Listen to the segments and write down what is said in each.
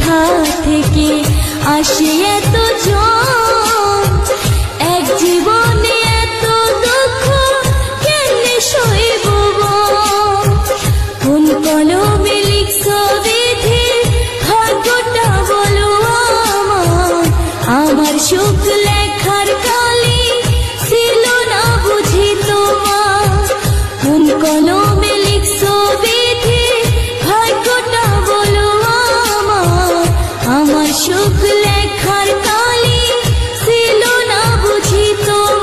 কোথা থেকে আসে এত জন, এক জীবনে এত দুঃখ কেমনে সইব। কোন কলমে লিখছো বিধি, ভাগ্যটা বলো আমার। আমার সুখ লেখার কালি ছিল না বুঝি তোমার। কোন কলমে লিখছো বিধি, ভাগ্যটা বলো আমার। আমার সুখ লেখার কালি ছিল না বুঝি তোমার।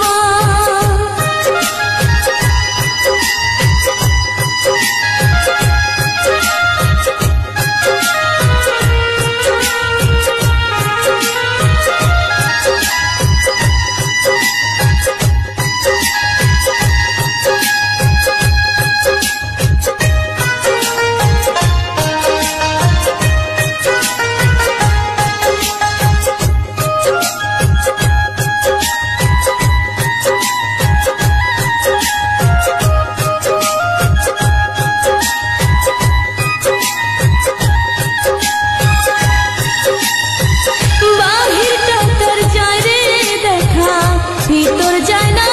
ভিতর যায় না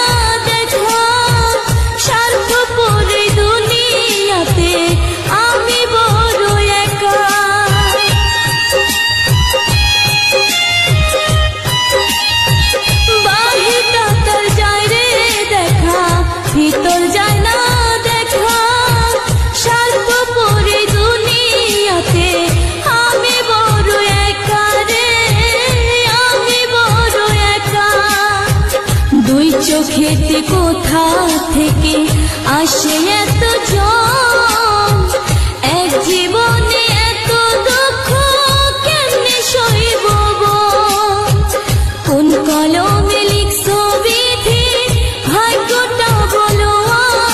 দেখা, স্বার্থপর এই দুনিয়াতে আমি বড় একা। বাহিরটা তার যায় রে দেখা, ভিতর যায় না দেখা, স্বার্থপর এই দুনিয়াতে আমি বড় একা রে, আমি বড় একা। দুই চোখেতে কোথা থেকে আসে এত জন, এক জীবনে এত দুঃখ কেমনে সইব। কোন কলমে লিখছো বিধি, ভাগ্যটা বলো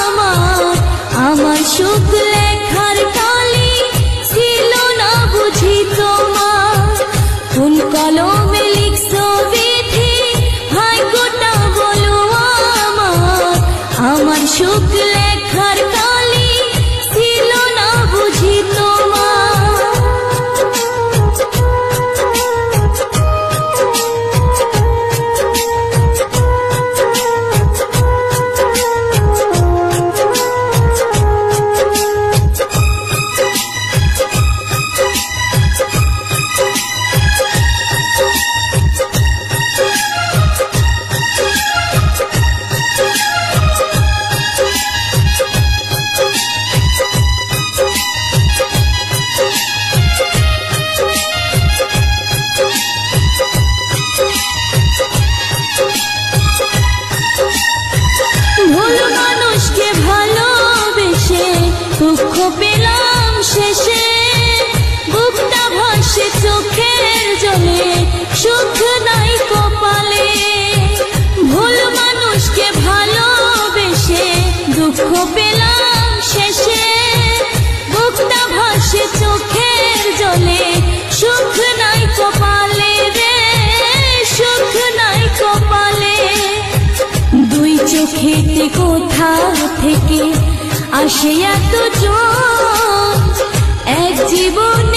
আমার। আমার সুখ লেখার কালি ছিল না বুঝি তোমার। কোন কলমে লিখছো বিধি, ভাগ্যটা বলো আমার। আমার সুখ লেখার কালি ছিল না বুঝি তোমার। ভুল মানুষকে ভালোবেসে দুঃখ পেলাম শেষে, বুকটা ভাসে চোখের জলে, সুখ নাই কপালে। ভুল মানুষকে ভালোবেসে দুঃখ পেলাম শেষে, বুকটা ভাসে চোখের জলে, সুখ নাই কপালে রে, সুখ নাই কপালে। দুই চোখেতে কোথা থেকে আসে এত জন, এক জীবন